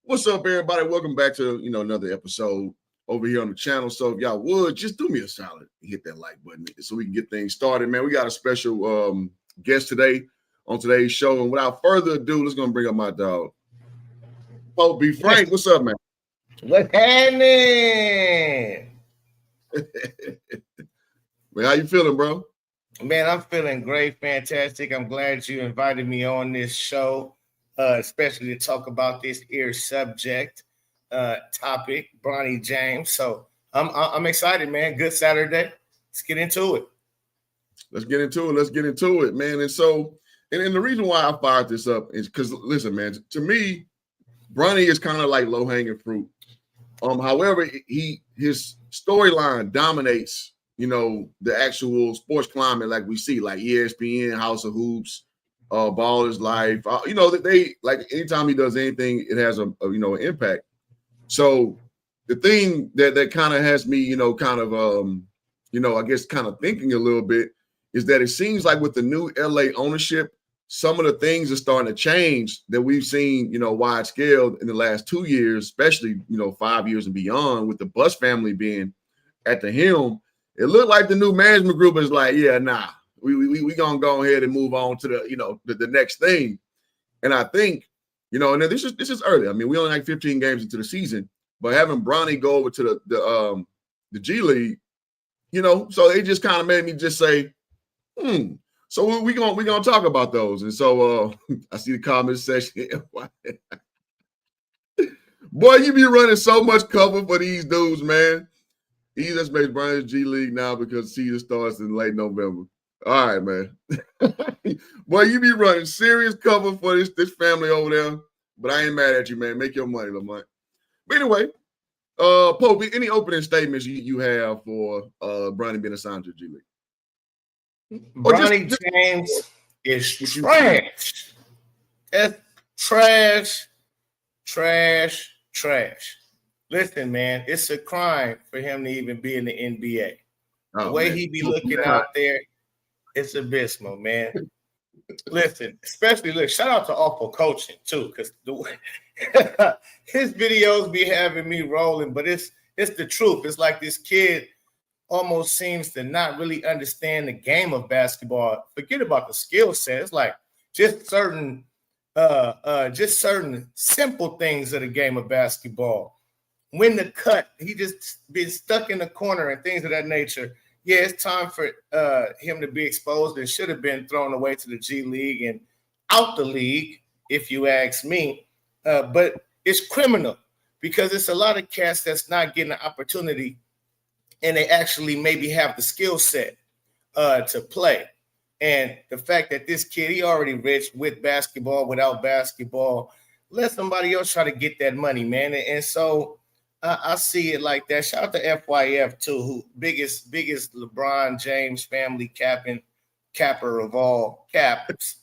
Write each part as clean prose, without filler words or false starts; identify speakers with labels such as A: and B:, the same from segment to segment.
A: What's up, everybody? Welcome back to another episode over here on the channel. So if y'all would just do me a solid, hit that like button so we can get things started, man. We got a special guest today on today's show, and without further ado, let's gonna bring up my dog, Pope B. Frank. What's up, man?
B: What's happening?
A: Man, how you feeling, bro?
B: Man, I'm feeling great, fantastic. I'm glad you invited me on this show, especially to talk about this here subject topic, Bronny James. So I'm excited, man. Good Saturday. Let's get into it.
A: Let's get into it, man. And so, and the reason why I fired this up is because, listen, man, to me, Bronny is kind of like low-hanging fruit. However, his storyline dominates, the actual sports climate like we see, like ESPN, House of Hoops, Ball is Life. That they like anytime he does anything, it has an impact. So the thing that kind of has me, I guess kind of thinking a little bit is that it seems like with the new LA ownership, some of the things are starting to change that we've seen, wide scale in the last 2 years, especially, 5 years and beyond, with the Buss family being at the helm. It looked like the new management group is like, yeah, nah, we gonna go ahead and move on to the next thing. And I think, and then this is early. I mean, we only like 15 games into the season, but having Bronny go over to the G League, so it just kind of made me just say, So we're gonna talk about those. And so I see the comment section. Boy, you be running so much cover for these dudes, man. He just makes Bronny's G League now because season starts in late November. All right, man. Boy, you be running serious cover for this family over there. But I ain't mad at you, man. Make your money, Lamont. But anyway, Pope, any opening statements you have for Bronny being assigned to the G League?
B: Bronny James is trash. That's trash. Listen, man, it's a crime for him to even be in the NBA. The way he be looking out there, it's abysmal, man. Listen, especially shout out to Awful Coaching too, because his videos be having me rolling, but it's the truth. It's like this kid almost seems to not really understand the game of basketball. Forget about the skill set. It's like just certain simple things of the game of basketball. When the cut, he just been stuck in the corner and things of that nature. Yeah, it's time for him to be exposed and should have been thrown away to the G League and out the league, if you ask me. But it's criminal because it's a lot of cats that's not getting an opportunity and they actually maybe have the skill set to play. And the fact that this kid, he already rich with basketball, without basketball, let somebody else try to get that money, man. And so I see it like that. Shout out to FYF too, who biggest LeBron James family capper of all caps,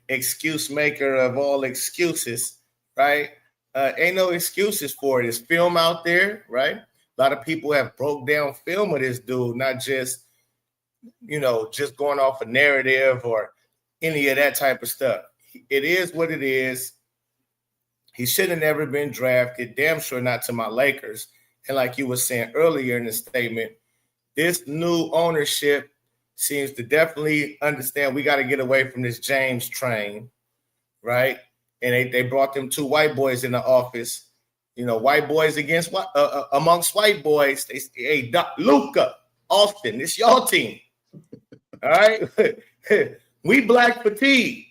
B: excuse maker of all excuses, right? Ain't no excuses for it. There's film out there, right? A lot of people have broke down film of this dude, not just, just going off a narrative or any of that type of stuff. It is what it is. He should have never been drafted, damn sure not to my Lakers. And like you were saying earlier in the statement, this new ownership seems to definitely understand we got to get away from this James train, right? And they brought them two white boys in the office, white boys against amongst white boys. They say, hey, Luka, Austin, it's your team. All right. We black fatigue.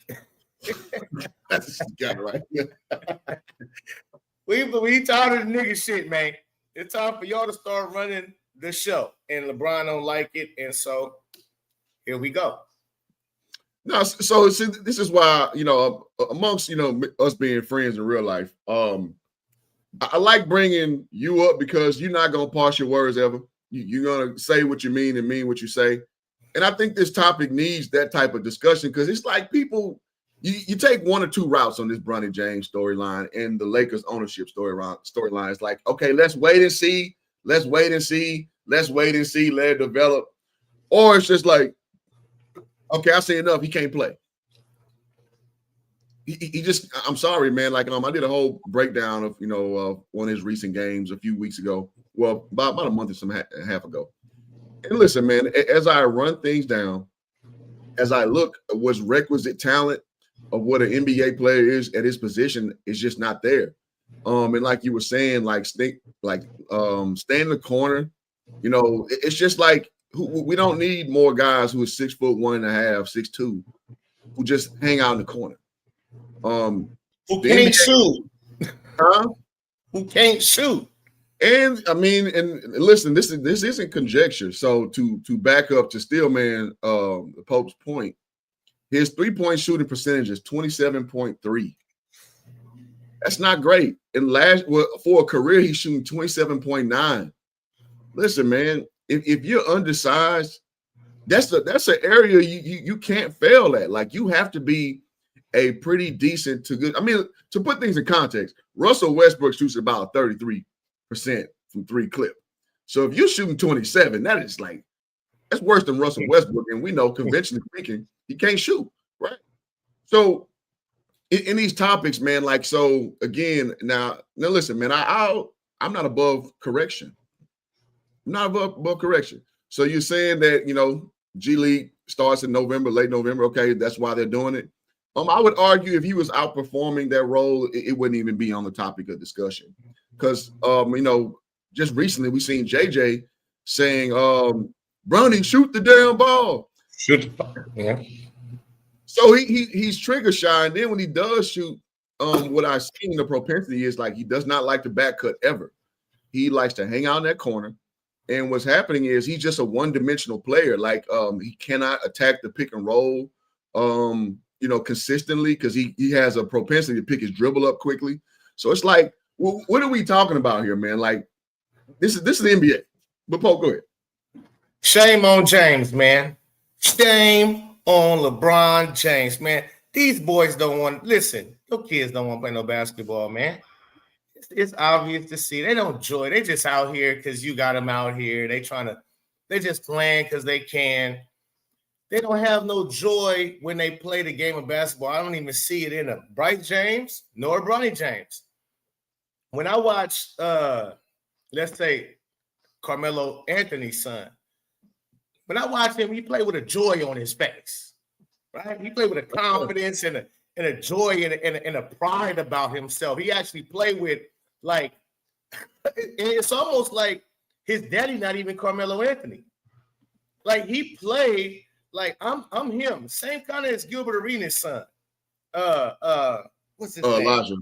A: That's got it right.
B: we tired of the nigga shit, man. It's time for y'all to start running the show. And LeBron don't like it. And so here we go.
A: No, so see, this is why, amongst, us being friends in real life, I like bringing you up because you're not going to parse your words ever. You're going to say what you mean and mean what you say. And I think this topic needs that type of discussion because it's like people, you take one or two routes on this Bronny James storyline and the Lakers ownership storyline. It's like, okay, let's wait and see. Let it develop. Or it's just like, okay, I say enough, he can't play. he just, I'm sorry, man. Like, I did a whole breakdown of, one of his recent games a few weeks ago. Well, about a month and a half ago. And listen, man, as I run things down, as I look at what's requisite talent of what an NBA player is at his position is just not there. And like you were saying, stay in the corner. It's just like we don't need more guys who are 6'1.5", 6'2", who just hang out in the corner.
B: Who can't shoot?
A: Huh?
B: Who can't shoot?
A: And I mean, and listen, this isn't conjecture. So to back up to Steelman, the Pope's point, his 3-point shooting percentage is 27.3. That's not great. And for a career, he's shooting 27.9. Listen, man, if you're undersized, that's an area you can't fail at. Like, you have to be a pretty decent to good. I mean, to put things in context, Russell Westbrook shoots about 33% from three clip. So if you're shooting 27, that's worse than Russell Westbrook. And we know, conventionally speaking, he can't shoot, right? So in these topics, man, so again, now listen, man, I'm not above correction. I'm not above correction. So you're saying that, G League starts in November, late November. Okay, that's why they're doing it. I would argue if he was outperforming that role, it wouldn't even be on the topic of discussion. Because, just recently we seen JJ saying, Bronny, shoot the damn ball.
B: Shoot. Yeah.
A: So he's trigger shy. And then when he does shoot, what I've seen the propensity is he does not like the back cut ever. He likes to hang out in that corner. And what's happening is he's just a one-dimensional player. He cannot attack the pick and roll, consistently, because he has a propensity to pick his dribble up quickly. So it's well, what are we talking about here, man? This is the NBA. But Pope, go ahead.
B: Shame on James, man. Shame on LeBron James, man. These boys don't want, listen, your kids don't want to play no basketball, man. It's obvious to see. They don't enjoy. They just out here because you got them out here. They just playing because they can. They don't have no joy when they play the game of basketball. I don't even see it in a Bryce James nor Bronny James. When I watch, let's say, Carmelo Anthony's son, when I watch him, he play with a joy on his face, right? He play with a confidence and a joy and a pride about himself. He actually play with it's almost like his daddy not even Carmelo Anthony. He played I'm him. Same kind of as Gilbert Arenas' son. What's his name?
A: Elijah.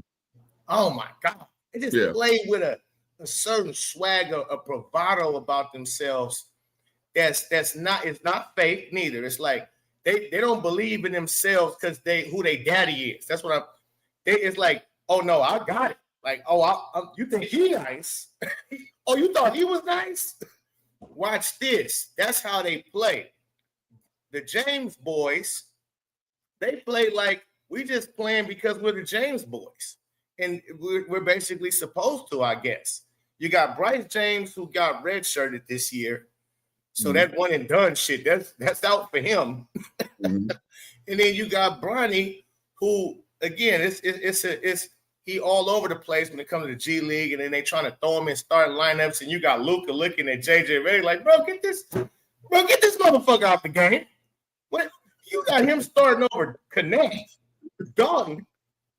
B: Oh my God. They just play with a certain swagger, a bravado about themselves. It's not fake neither. It's they don't believe in themselves because who they daddy is. That's what it's oh no, I got it. You think he nice? Oh, you thought he was nice? Watch this. That's how they play. The James boys, they play we just playing because we're the James boys. And we're basically supposed to, I guess. You got Bryce James, who got redshirted this year. So that one and done shit, that's out for him. And then you got Bronny, who again, it's he all over the place when it comes to the G League, and then they trying to throw him in starting lineups, and you got Luka looking at JJ Redick bro, get this motherfucker out the game. What you got him starting over Connect, Dalton,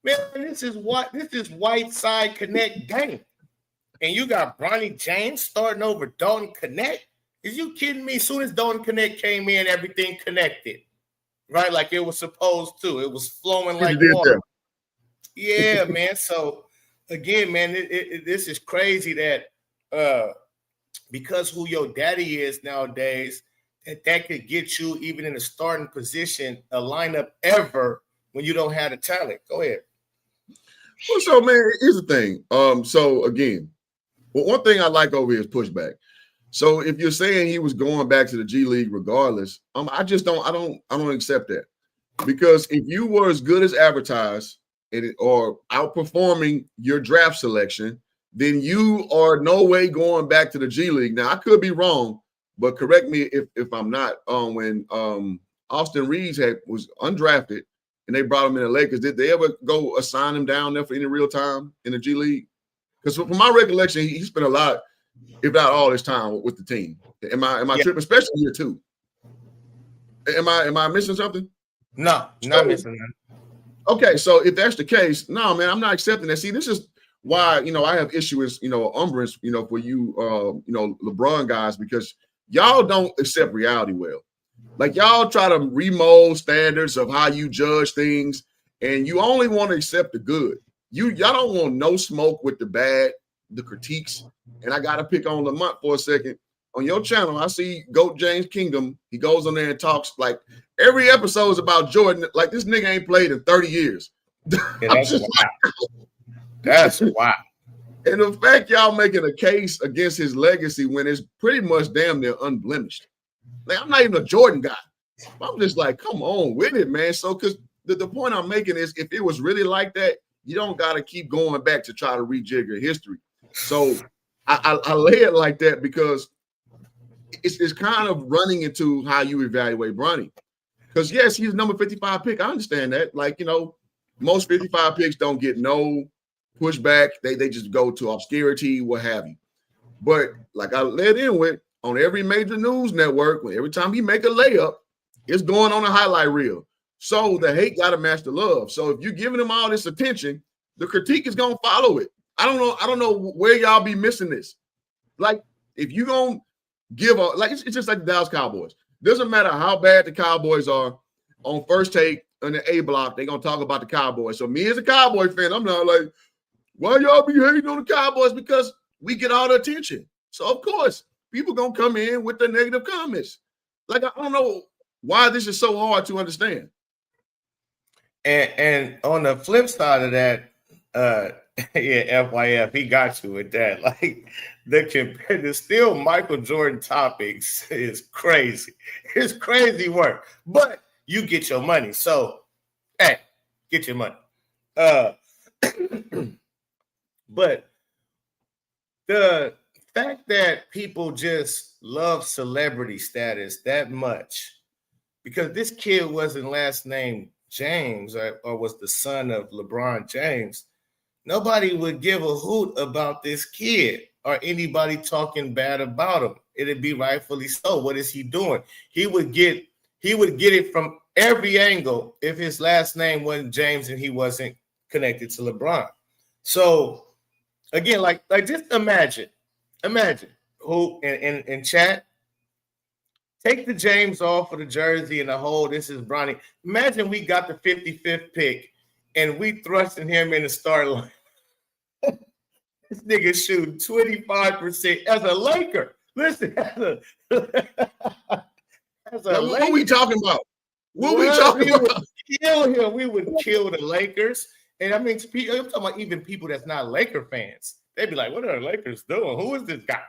B: man? This is white side Connect game, and you got Bronny James starting over Dalton Connect. Is you kidding me? As soon as Dalton Connect came in, everything connected, right? Like it was supposed to. It was flowing like water. Yeah, man. So again, man, this is crazy that because who your daddy is nowadays, that could get you even in a starting position, a lineup ever when you don't have the talent. Go ahead.
A: Well, so man, here's the thing. So again, one thing I like over here is pushback. So if you're saying he was going back to the G League regardless, I don't accept that. Because if you were as good as advertised or outperforming your draft selection, then you are no way going back to the G League. Now, I could be wrong, but correct me if I'm not. When Austin Reeves was undrafted, and they brought him in the Lakers. Did they ever go assign him down there for any real time in the G League? Because from my recollection, he spent a lot, if not all his time with the team. Am I tripping? Especially year 2. Am I missing something?
B: No, not missing nothing.
A: Okay, so if that's the case, no, man, I'm not accepting that. See, this is why, I have issues, umbrance, for you, LeBron guys, because y'all don't accept reality well. Like, y'all try to remold standards of how you judge things, and you only want to accept the good. Y'all don't want no smoke with the bad, the critiques. And I got to pick on Lamont for a second. On your channel, I see Goat James Kingdom. He goes on there and talks like every episode is about Jordan. Like, this nigga ain't played in 30 years.
B: Yeah, that's wild. That's wild.
A: And the fact y'all making a case against his legacy when it's pretty much damn near unblemished. Like, I'm not even a Jordan guy. I'm just like, come on with it, man. So, because the point I'm making is, if it was really like that, you don't got to keep going back to try to rejigger history. So I lay it like that because it's kind of running into how you evaluate Bronny. Because, yes, he's number 55 pick. I understand that. Like, most 55 picks don't get no pushback. They just go to obscurity, what have you. But like I led in with, on every major news network, every time he make a layup, it's going on a highlight reel. So the hate got to match the love. So if you're giving him all this attention, the critique is going to follow it. I don't know where y'all be missing this. Like, if you're going to give it's just like the Dallas Cowboys. Doesn't matter how bad the Cowboys are, on First Take on the A block, they're going to talk about the Cowboys. So me as a Cowboy fan, I'm not like, why y'all be hating on the Cowboys? Because we get all the attention. So, of course, people going to come in with the negative comments. Like, I don't know why this is so hard to understand.
B: And on the flip side of that, FYF, he got you with that. Like, the still Michael Jordan topics is crazy. It's crazy work. But you get your money. So, hey, get your money. But the fact that people just love celebrity status that much, because this kid wasn't last name James or was the son of LeBron James, nobody would give a hoot about this kid or anybody talking bad about him. It'd be rightfully so. What is he doing? He would get it from every angle if his last name wasn't James and he wasn't connected to LeBron. So again, like just imagine who in chat, take the James off of the jersey and the whole, this is Bronny. Imagine we got the 55th pick and we thrusting him in the start line. This nigga shooting 25% as a Laker. Listen, as a
A: Laker. What we talking about?
B: We would kill him. We would kill the Lakers. And I mean, I'm talking about even people that's not Laker fans. They'd be like, what are the Lakers doing? Who is this guy?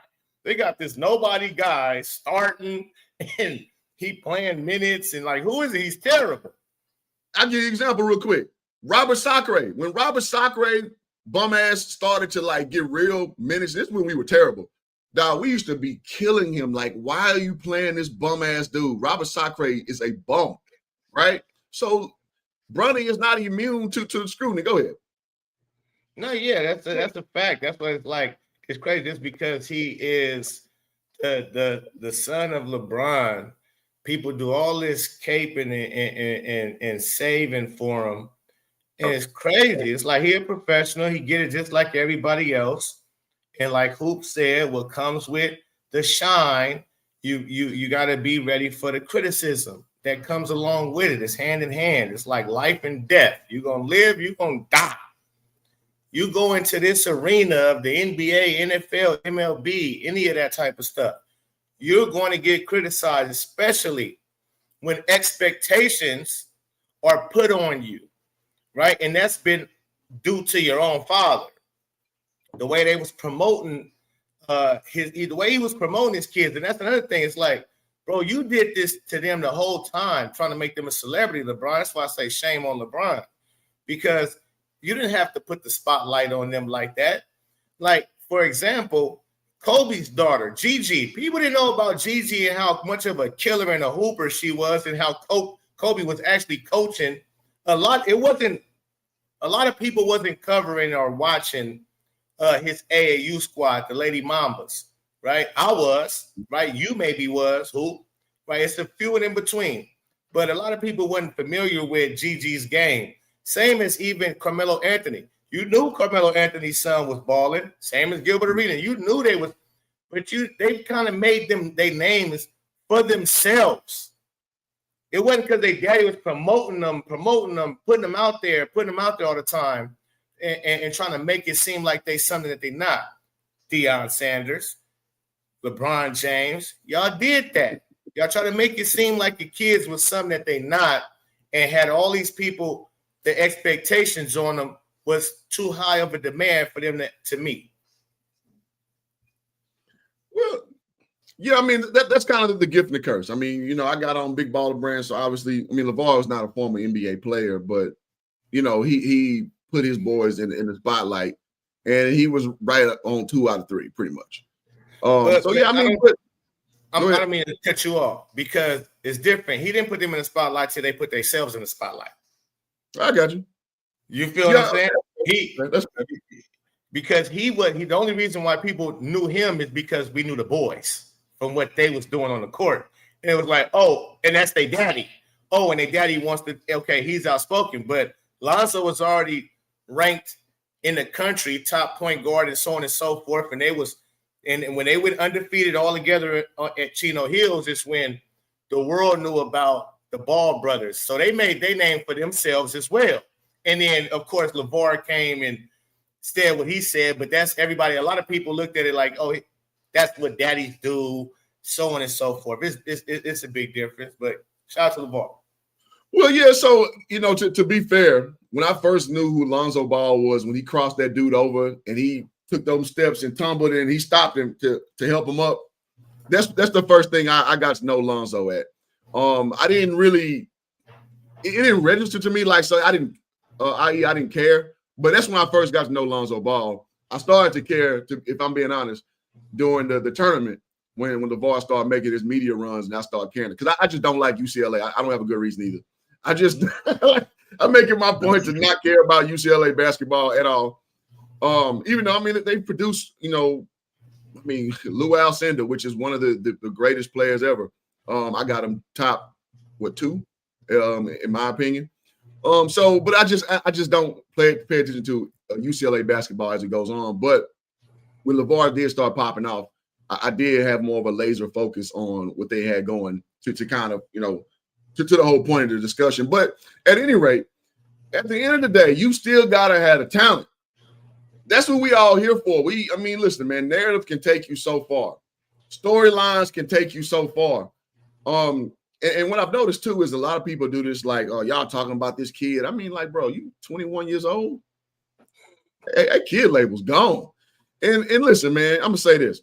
B: They got this nobody guy starting and he playing minutes and like, who is he? He's terrible.
A: I'll give you an example real quick. Robert Sacre. When Robert Sacre bum ass started to like get real minutes, this is when we were terrible. Dog, we used to be killing him. Like, why are you playing this bum ass dude? Robert Sacre is a bum, right? So Bronny is not immune to the scrutiny. Go ahead.
B: No, yeah, that's a fact. That's what it's like. It's crazy just because he is the son of LeBron. People do all this caping and saving for him. And it's crazy. It's like he a professional. He get it just like everybody else. And like Hoop said, what comes with the shine, you got to be ready for the criticism that comes along with it. It's hand in hand. It's like life and death. You're going to live, you're going to die. You go into this arena of the NBA, NFL, MLB, any of that type of stuff, you're going to get criticized, especially when expectations are put on you, right? And that's been due to your own father. The way they was promoting the way he was promoting his kids. And that's another thing. It's like, bro, you did this to them the whole time, trying to make them a celebrity, LeBron. That's why I say shame on LeBron, because you didn't have to put the spotlight on them like that. Like, for example, Kobe's daughter, Gigi. People didn't know about Gigi and how much of a killer and a hooper she was and how Kobe was actually coaching a lot of people wasn't covering or watching his AAU squad, the Lady Mambas, right? I was, right? You maybe was, who, right? It's a few and in between. But a lot of people wasn't familiar with Gigi's game. Same as even Carmelo Anthony. You knew Carmelo Anthony's son was balling. Same as Gilbert Arenas. You knew they was, but they kind of made them their names for themselves. It wasn't because their daddy was promoting them, putting them out there all the time, and trying to make it seem like they something that they're not. Deion Sanders, LeBron James, y'all did that. Y'all try to make it seem like your kids was something that they not, and had all these people, the expectations on them was too high of a demand for them to meet.
A: Well, yeah, I mean, that's kind of the gift and the curse. I mean, you know, I got on Big Baller Brand, so obviously, I mean, LeVar is not a former NBA player, but, you know, he put his boys in the spotlight, and he was right on 2 out of 3, pretty much. So, yeah, I mean,
B: I don't mean to cut you off because it's different. He didn't put them in the spotlight till they put themselves in the spotlight.
A: I got you.
B: You feel what I'm saying? Because the only reason why people knew him is because we knew the boys from what they was doing on the court. And it was like, oh, and that's their daddy. Oh, and their daddy wants to, okay, he's outspoken. But Lonzo was already ranked in the country, top point guard and so on and so forth. And and when they went undefeated all together at Chino Hills is when the world knew about the Ball brothers. So they made their name for themselves as well. And then, of course, LeVar came and said what he said, but that's everybody. A lot of people looked at it like, oh, that's what daddies do, so on and so forth. It's a big difference, but shout out to LeVar.
A: Well, yeah, so, you know, to be fair, when I first knew who Lonzo Ball was, when he crossed that dude over and he took those steps and tumbled and he stopped him to help him up, that's the first thing I got to know Lonzo at. I didn't really, it didn't register to me, like, so I didn't, I didn't care. But that's when I first got to know Lonzo Ball. I started to care, if I'm being honest, during the tournament when LeVar started making his media runs and I started caring. Because I just don't like UCLA. I don't have a good reason either. I just, I'm making my point to not care about UCLA basketball at all. Even though, I mean, they produce, you know, I mean, Lou Alcindor, which is one of the greatest players ever. I got him top, 2, in my opinion. So, but I just don't pay attention to UCLA basketball as it goes on. But when LeVar did start popping off, I did have more of a laser focus on what they had going to kind of, you know, to the whole point of the discussion. But at any rate, at the end of the day, you still gotta have the talent. That's what we all here for. I mean, listen, man, narrative can take you so far. Storylines can take you so far. And what I've noticed too is a lot of people do this, like, oh, y'all talking about this kid. I mean, like, bro, you 21 years old. That kid label's gone. And listen, man, I'm gonna say this.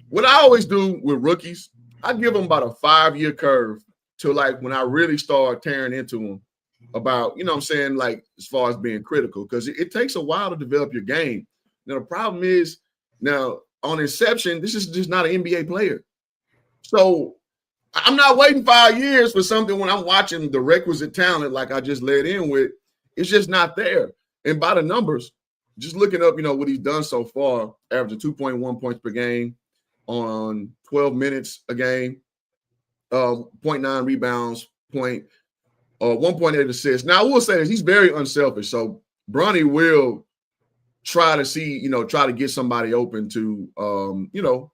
A: What I always do with rookies, I give them about a 5-year curve to like when I really start tearing into them about, you know what I'm saying, like as far as being critical, because it takes a while to develop your game. Now, the problem is now on inception, this is just not an NBA player. So I'm not waiting 5 years for something when I'm watching the requisite talent like I just led in with. It's just not there. And by the numbers, just looking up, you know, what he's done so far, averaging 2.1 points per game on 12 minutes a game, 0.9 rebounds, 1.8 assists. Now, I will say this, he's very unselfish. So Bronny will try to get somebody open to, you know,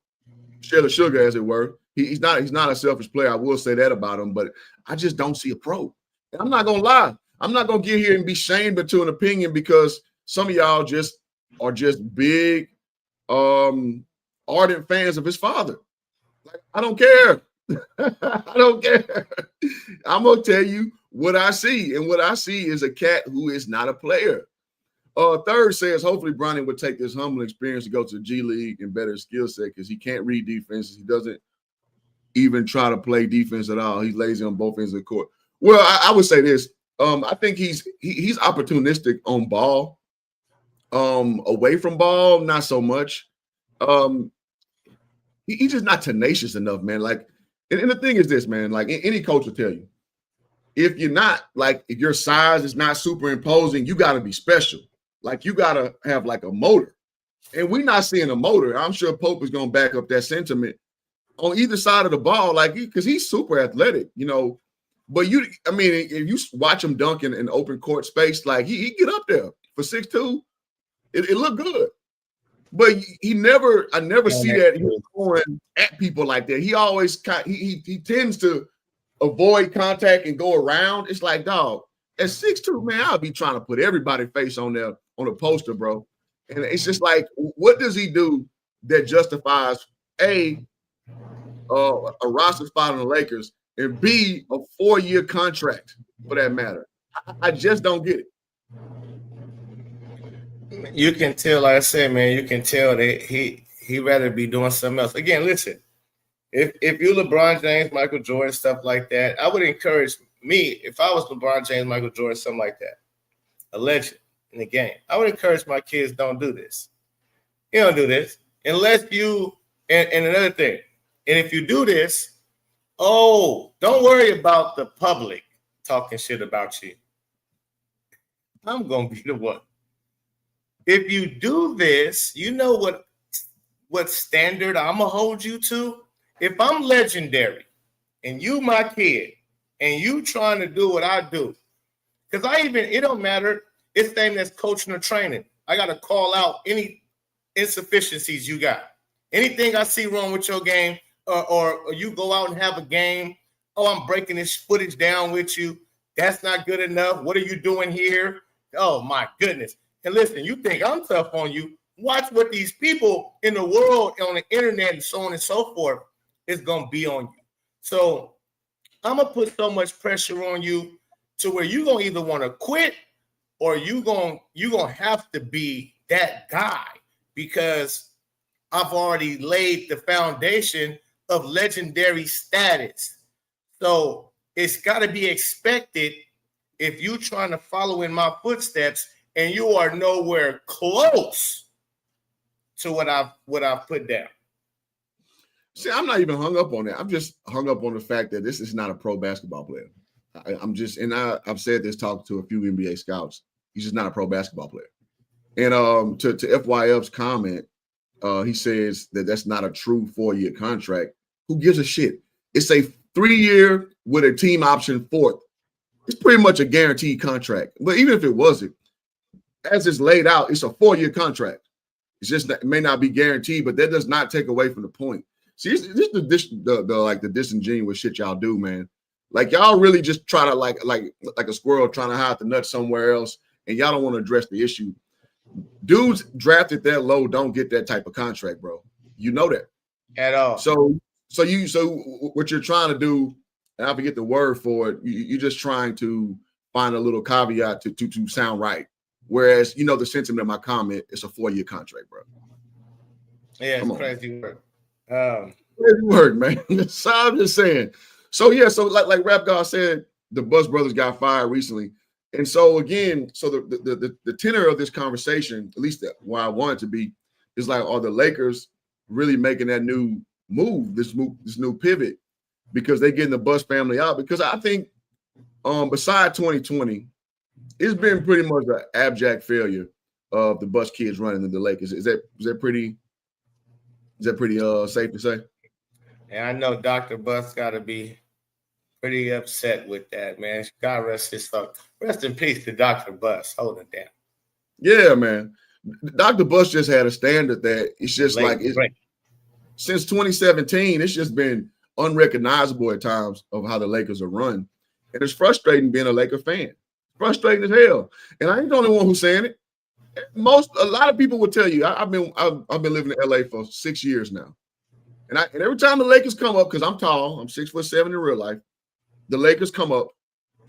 A: share the sugar, as it were. He's not a selfish player. I will say that about him, but I just don't see a pro. And I'm not gonna lie. I'm not gonna get here and be shamed into an opinion because some of y'all just are just big, ardent fans of his father. Like, I don't care. I don't care. I'm gonna tell you what I see, and what I see is a cat who is not a player. Third says hopefully Bronny would take this humble experience to go to the G League and better skill set because he can't read defenses. He doesn't even try to play defense at all. He's lazy on both ends of the court. Well, I would say this. I think he's opportunistic on ball. Away from ball, not so much. He's just not tenacious enough, man. Like, and the thing is this, man. Like any coach will tell you, if you're not, like, if your size is not super imposing, you got to be special. Like, you got to have like a motor. And we're not seeing a motor. I'm sure Pope is going to back up that sentiment on either side of the ball, like, because he's super athletic, you know. But I mean, if you watch him dunk in open court space, like he get up there for 6'2", it looked good. But I never see that he's going at people like that. He always he tends to avoid contact and go around. It's like, dog, at 6'2", man, I'll be trying to put everybody's face on there on a poster, bro. And it's just like, what does he do that justifies a roster spot on the Lakers, and B, a 4-year contract for that matter? I just don't get it.
B: You can tell, like I said, man, you can tell that he rather be doing something else. Again, listen, if you're LeBron James, Michael Jordan, stuff like that, I would encourage me, if I was LeBron James, Michael Jordan, something like that, a legend in the game, I would encourage my kids, don't do this. You don't do this unless you, and another thing, and if you do this, don't worry about the public talking shit about you. I'm going to be the one. If you do this, you know what standard I'm going to hold you to? If I'm legendary and you my kid and you trying to do what I do, because it don't matter. It's the same as coaching or training. I got to call out any insufficiencies you got. Anything I see wrong with your game, or you go out and have a game, I'm breaking this footage down with you. That's not good enough. What are you doing here? Oh, my goodness. And listen, you think I'm tough on you. Watch what these people in the world, on the internet and so on and so forth, is going to be on you. So I'm going to put so much pressure on you to where you're going to either want to quit or you're going to have to be that guy, because I've already laid the foundation of legendary status. So it's got to be expected if you're trying to follow in my footsteps and you are nowhere close to what I've put down.
A: See, I'm not even hung up on that. I'm just hung up on the fact that this is not a pro basketball player. I've said this talking to a few NBA scouts. He's just not a pro basketball player. And to FYF's comment, he says that that's not a true 4-year contract. Who gives a shit? It's a 3-year with a team option 4th. It's pretty much a guaranteed contract. But even if it wasn't, as it's laid out, it's a 4-year contract. It's just that it may not be guaranteed, but that does not take away from the point. See, this the disingenuous shit y'all do, man. Like, y'all really just try to like a squirrel trying to hide the nuts somewhere else, and y'all don't want to address the issue. Dudes drafted that low don't get that type of contract, bro. You know that
B: at all.
A: So what you're trying to do, and I forget the word for it, you're just trying to find a little caveat to sound right. Whereas, you know, the sentiment of my comment, it's a 4-year contract, bro.
B: Yeah, it's crazy work.
A: Crazy work, man. So I'm just saying. So yeah, so like Rap God said, the Bus brothers got fired recently. And so again, so the tenor of this conversation, at least where I want it to be, is like, are the Lakers really making that new move, this new pivot, because they're getting the Bus family out? Because I think beside 2020, it's been pretty much an abject failure of the Bus kids running the Lakers. Is that pretty safe to say?
B: And I know Dr. Bus got to be pretty upset with that, man. God rest his soul. Rest in peace to Dr. Bus. Hold it down.
A: Yeah, man. Dr. Bus just had a standard that it's just since 2017, it's just been unrecognizable at times of how the Lakers are run. And it's frustrating being a Laker fan. Frustrating as hell. And I ain't the only one who's saying it. A lot of people will tell you. I've been living in LA for 6 years now. And every time the Lakers come up, because I'm tall, I'm 6'7" in real life, the Lakers come up,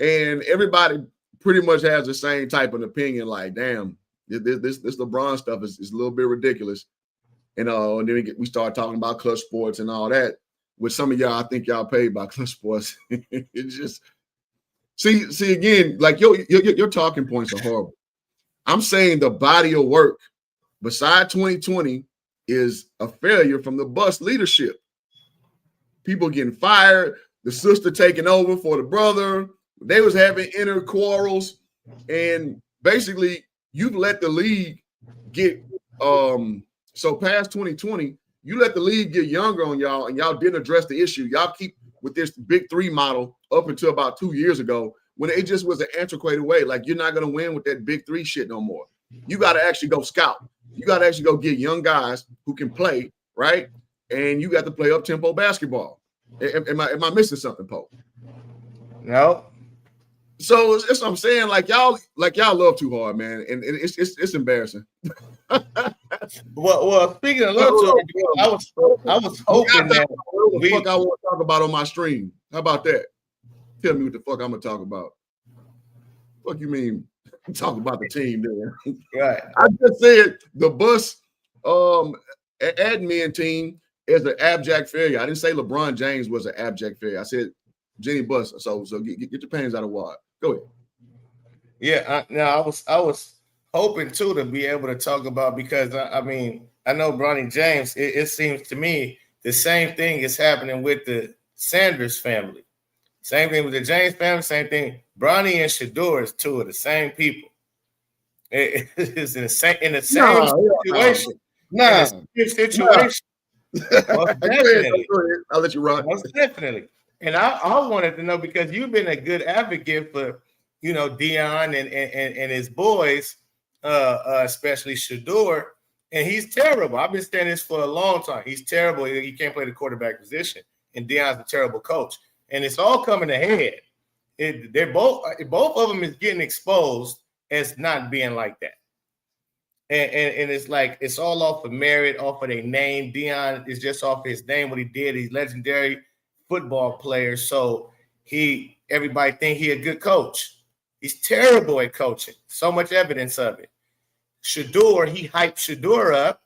A: and everybody pretty much has the same type of opinion. Like, damn, this LeBron stuff is a little bit ridiculous. And then we start talking about Clutch Sports and all that. With some of y'all, I think y'all paid by Clutch Sports. It's just see again, like your talking points are horrible. I'm saying the body of work beside 2020 is a failure from the Bus leadership. People getting fired, the sister taking over for the brother, They was having inner quarrels, and basically you've let the league get so past 2020, you let the league get younger on y'all, and y'all didn't address the issue. Y'all keep with this big three model up until about 2 years ago when it just was an antiquated way. Like, you're not going to win with that big three shit no more. You got to actually go scout. You got to actually go get young guys who can play, right? And you got to play up-tempo basketball. Am I missing something, Pope?
B: No.
A: So that's what I'm saying. Like y'all love too hard, man, and it's embarrassing.
B: Well, speaking of love too hard, I was hoping that
A: what the fuck I want to talk about on my stream. How about that? Tell me what the fuck I'm gonna talk about. What you mean? Talk about the team there.
B: Right.
A: I just said the bus admin team is an abject failure. I didn't say LeBron James was an abject failure. I said Jenny Bus. So get your panties out of water. Go ahead.
B: Yeah, I was hoping too to be able to talk about, because I mean, I know Bronny James. It seems to me the same thing is happening with the Sanders family. Same thing with the James family. Same thing. Bronny and Shador is two of the same people. It's in the same situation.
A: Nah.
B: Situation. Most definitely.
A: I'll let you rock.
B: Most definitely. And I wanted to know, because you've been a good advocate for, Deion and his boys, especially Shador, and he's terrible. I've been saying this for a long time. He's terrible. He can't play the quarterback position, and Deion's a terrible coach. And it's all coming ahead. They're both of them is getting exposed as not being like that. And it's like it's all off of merit, off of their name. Deion is just off his name, what he did. He's legendary football player, so everybody think he a good coach. He's terrible at coaching. So much evidence of it. Shador, he hyped Shador up.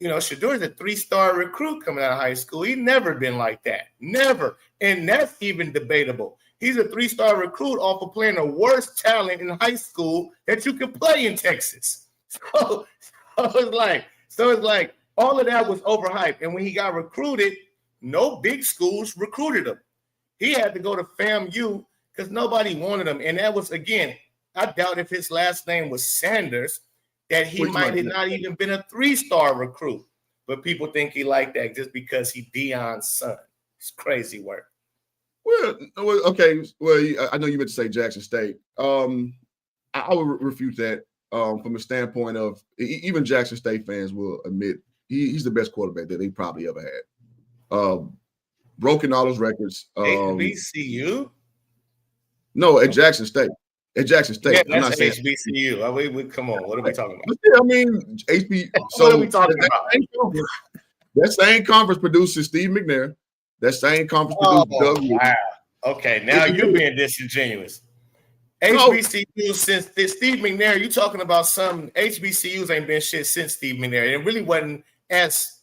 B: Shador's a 3-star recruit coming out of high school. He's never been like that. Never. And that's even debatable. He's a 3-star recruit off of playing the worst talent in high school that you can play in Texas. So it's like all of that was overhyped. And when he got recruited, no big schools recruited him. He had to go to FAMU because nobody wanted him. And that was, again, I doubt if his last name was Sanders, that he might have not even been a 3-star recruit. But people think he like that just because he Deion's son. It's crazy work.
A: Well, okay. Well, I know you meant to say Jackson State. I would refute that from a standpoint of even Jackson State fans will admit he's the best quarterback that they probably ever had. Broken all those records.
B: HBCU?
A: No, at Jackson State. At Jackson State.
B: Yeah, that's HBCU. We come on. What are we talking about?
A: Yeah, I mean, HB. So
B: what are we talking about?
A: That same conference produces Steve McNair. That same conference produced Doug.
B: Wow. Okay, now you're being disingenuous. HBCUs since Steve McNair, you talking about some HBCUs ain't been shit since Steve McNair. It really wasn't as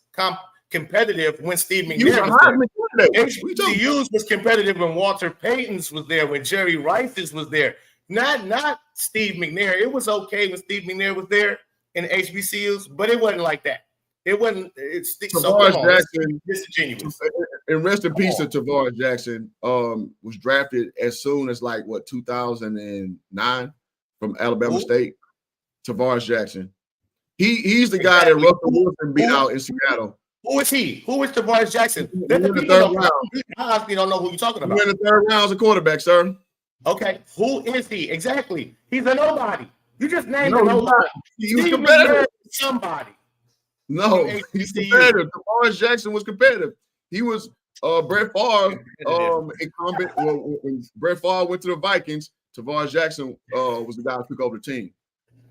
B: competitive when Steve McNair was there. HBCUs was competitive when Walter Payton's was there, when Jerry Rice's was there. Not Steve McNair. It was okay when Steve McNair was there in HBCUs, but it wasn't like that. It wasn't. It's
A: Tavares Jackson,
B: disingenuous.
A: And rest in peace to Tavares Jackson. Was drafted as soon as 2009 from Alabama State. Tavares Jackson. He's the guy that Russell Wilson beat out in Seattle.
B: Who is he? Who is Tavares Jackson?
A: In the third round.
B: I honestly don't know who you're talking about.
A: In the third round as a quarterback, sir.
B: Okay, who is he? Exactly. He's a nobody. You just named a nobody.
A: He was competitive.
B: Somebody.
A: No, he's competitive. Tavares Jackson was competitive. He was Brett Favre incumbent. When Brett Favre went to the Vikings, Tavares Jackson was the guy who took over the team.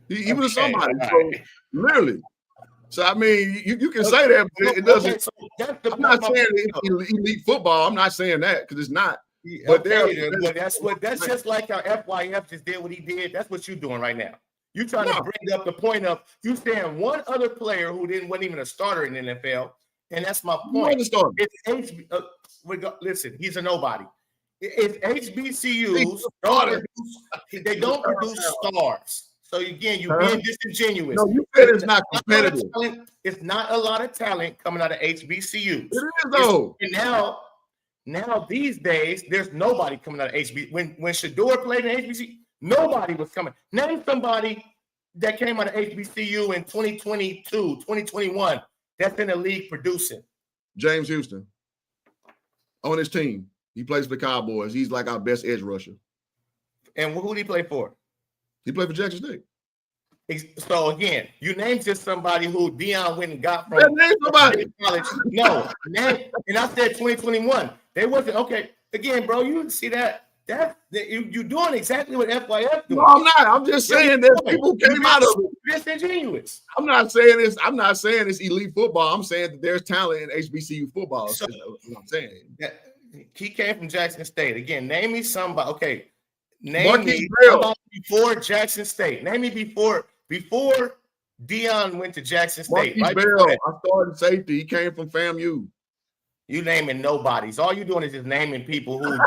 A: He was somebody. So literally. So I mean, you can say that, but it doesn't. I'm not saying elite football. I'm not saying that because it's not. But
B: that's just like how FYF just did what he did. That's what you're doing right now. You're trying to bring up the point of you saying one other player who wasn't even a starter in the NFL, and that's my point. Listen, he's a nobody. It's HBCUs. They don't produce stars. So again, you're being disingenuous.
A: No, you said it's not competitive.
B: It's not a lot of talent coming out of HBCUs.
A: It is though.
B: And now Now these days, there's nobody coming out of HBCU. When Shador played in HBCU, nobody was coming. Name somebody that came out of HBCU in 2022, 2021 that's in the league producing.
A: James Houston on his team. He plays for the Cowboys. He's like our best edge rusher.
B: And who did he play for?
A: He played for Jackson State.
B: So again, you named just somebody who Deion went and got from
A: somebody.
B: College. No, and I said 2021. They wasn't okay. Again, bro, you see that you're doing exactly what FYF doing.
A: No, I'm not. I'm just saying that people came out of it.
B: Disingenuous.
A: I'm not saying this. I'm not saying it's elite football. I'm saying that there's talent in HBCU football. So, that's what I'm saying.
B: He came from Jackson State. Again, name me somebody. Okay, name
A: Marquise
B: me
A: Bell.
B: somebody before Jackson State. Name me before Deion went to Jackson State.
A: Marquise Bell. I started safety. He came from FAMU.
B: You naming nobodies. All you doing is just naming people who in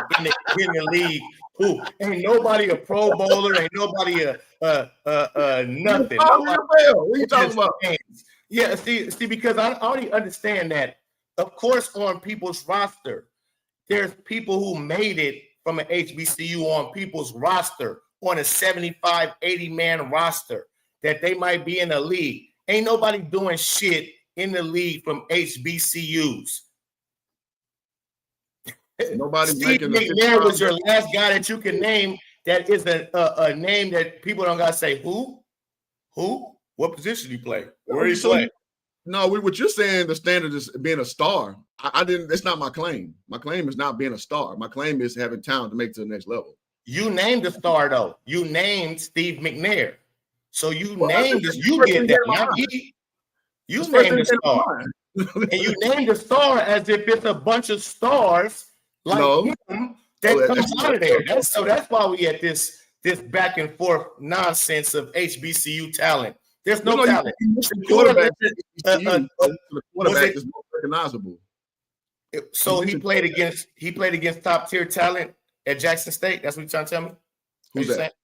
B: the league who ain't nobody a Pro Bowler, ain't nobody nothing.
A: What are you talking about?
B: Yeah, see, because I already understand that. Of course, on people's roster, there's people who made it from an HBCU on people's roster on a 75, 80-man roster that they might be in the league. Ain't nobody doing shit in the league from HBCUs.
A: Nobody's
B: Steve McNair was your last guy that you can name that is a name that people don't gotta say who, what position he play, where he play.
A: No, what you're saying, the standard is being a star. I didn't. That's not my claim. My claim is not being a star. My claim is having talent to make it to the next level.
B: You named a star though. You named Steve McNair. So you named this. You did that. Not me. You named a star, and you named a star as if it's a bunch of stars. Like him that comes out of there. That's why we at this back and forth nonsense of HBCU talent. There's no talent.
A: The quarterback is more recognizable.
B: So he played against top tier talent at Jackson State. That's what you're trying to tell me.
A: Who's that?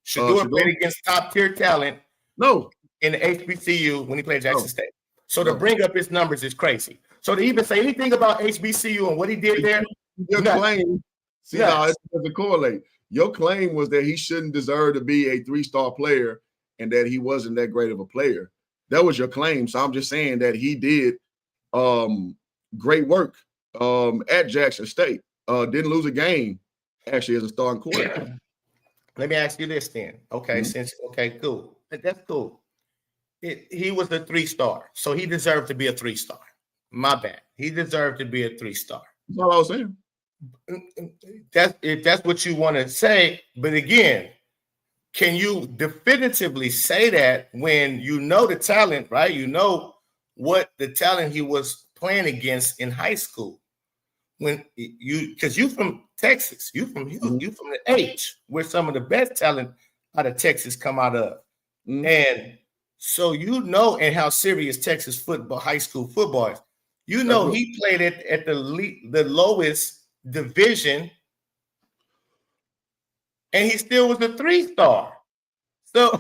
B: Shador played against top tier talent.
A: No,
B: in the HBCU when he played Jackson State. So to bring up his numbers is crazy. So to even say anything about HBCU and what he did there.
A: Your claim, see how it doesn't correlate. Your claim was that he shouldn't deserve to be a 3-star player and that he wasn't that great of a player. That was your claim. So I'm just saying that he did great work at Jackson State. Didn't lose a game actually as a starting quarterback.
B: Let me ask you this then. Okay, cool. That's cool. He was a 3-star, so he deserved to be a 3-star. My bad. He deserved to be a 3-star.
A: That's all I was saying.
B: If that's what you want to say, but again, can you definitively say that when you know the talent, right? You know what the talent he was playing against in high school. Because you from Texas, you from the H, where some of the best talent out of Texas come out of. And so and how serious Texas football, high school football is. He played at the lowest division, and he still was a 3-star. So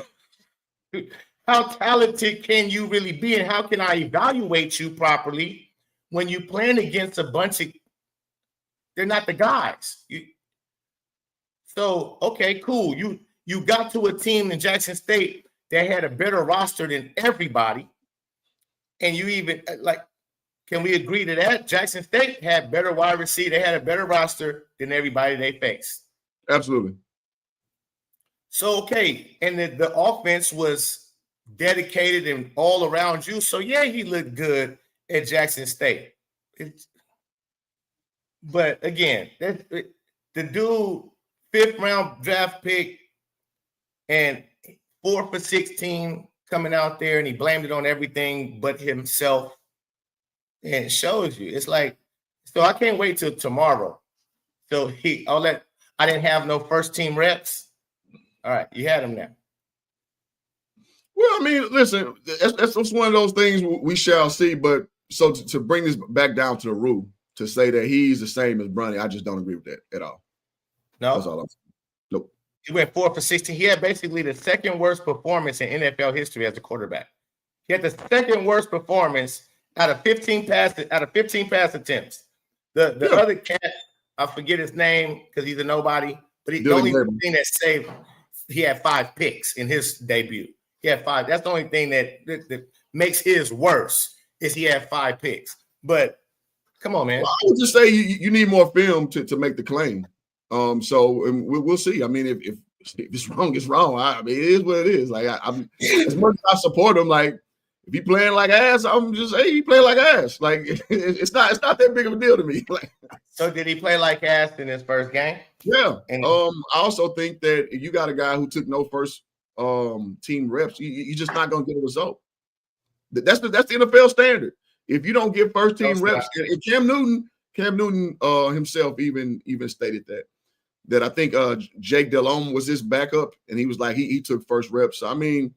B: how talented can you really be, and how can I evaluate you properly when you're playing against a bunch of they're not the guys? So okay, cool. You got to a team in Jackson State that had a better roster than everybody, and you even can we agree to that? Jackson State had better wide receiver. They had a better roster than everybody they faced.
A: Absolutely.
B: So, okay. And the offense was dedicated and all around you. So, yeah, he looked good at Jackson State. But, again, the dude, 5th-round draft pick and 4 for 16 coming out there, and he blamed it on everything but himself. And it shows you. It's like, so I can't wait till tomorrow. So I didn't have no first team reps. All right, you had him now.
A: Well, I mean, listen, that's one of those things we shall see. But so to bring this back down to the rule, to say that he's the same as Bronny, I just don't agree with that at all.
B: No,
A: that's all I'm saying. Nope.
B: He went 4 for 16. He had basically the second worst performance in NFL history as a quarterback. He had the second worst performance out of 15 pass attempts. The other cat, I forget his name because he's a nobody, but the only thing that saved him, he had 5 picks in his debut. He had 5. That's the only thing that makes his worse is he had 5 picks. But come on, man.
A: Well, I would just say you need more film to make the claim. So we'll see. I mean, if it's wrong, it's wrong. I mean, it is what it is. Like I'm as much as I support him, like if he playing like ass, I'm just he playing like ass. Like it's not that big of a deal to me. Like,
B: so did he play like ass in his first game?
A: Yeah. I also think that if you got a guy who took no first team reps, you're just not gonna get a result. That's the NFL standard. If you don't get first team reps, and Cam Newton himself even stated that I think Jake Delhomme was his backup, and he was like he took first reps. So, I mean,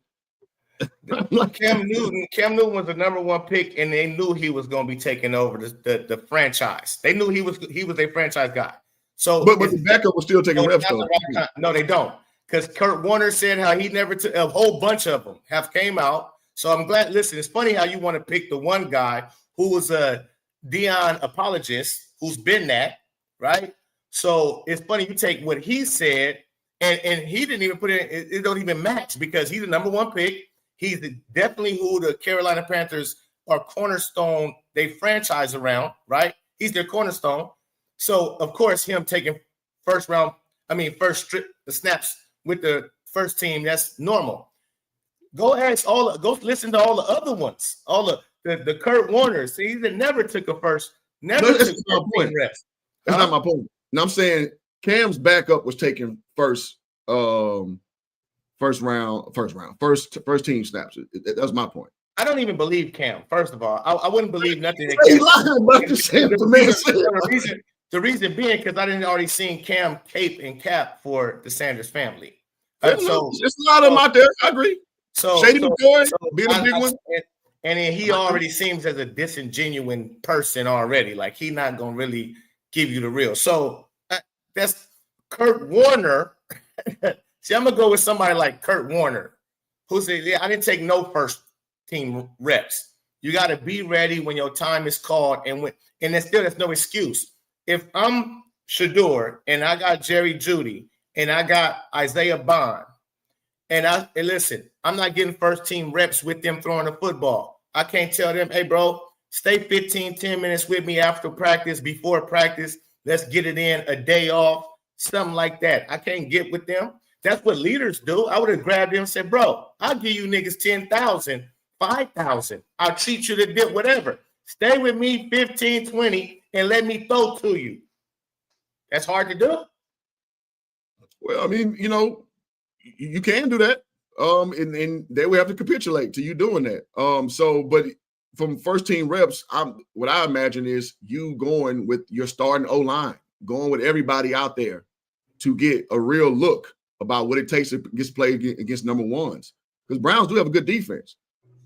B: Cam Newton was the number 1 pick, and they knew he was going to be taking over the franchise. They knew he was a franchise guy. So,
A: but the backup was still taking reps though.
B: No, they don't, because Kurt Warner said how he never took. A whole bunch of them have came out. So I'm glad. Listen, it's funny how you want to pick the one guy who was a Deion apologist, who's been that, right? So it's funny you take what he said, and he didn't even put it don't even match because he's the number 1 pick. He's definitely who the Carolina Panthers are cornerstone, they franchise around, right? He's their cornerstone. So, of course, him taking first snaps with the first team, that's normal. Go listen to all the other ones, all the Kurt Warners. See, he never took a first,
A: That's not my point. And I'm saying Cam's backup was taking first team snaps. That's my point.
B: I don't even believe Cam. First of all, I wouldn't believe nothing that Cam. The reason being because I didn't already seen Cam cape and cap for the Sanders family.
A: So there's a lot of them out there. I agree.
B: So
A: Shady McCoy, being a big one.
B: And then he already seems as a disingenuous person already. Like he's not gonna really give you the real. So that's Kurt Warner. See, I'm gonna go with somebody like Kurt Warner, who said, "Yeah, I didn't take no first team reps. You got to be ready when your time is called, and there's no excuse. If I'm Shador and I got Jerry Jeudy and I got Isaiah Bond, and listen, I'm not getting first team reps with them throwing the football. I can't tell them, hey, bro, stay 10 minutes with me after practice, before practice. Let's get it in a day off, something like that. I can't get with them. That's what leaders do. I would have grabbed them and said, bro, I'll give you niggas 10,000, 5,000. I'll treat you to dip, whatever. Stay with me 15, 20, and let me throw to you. That's hard to do.
A: Well, I mean, you can do that. And they will have to capitulate to you doing that. But from first team reps, what I imagine is you going with your starting O-line, going with everybody out there to get a real look about what it takes to get played against number ones. Because Browns do have a good defense.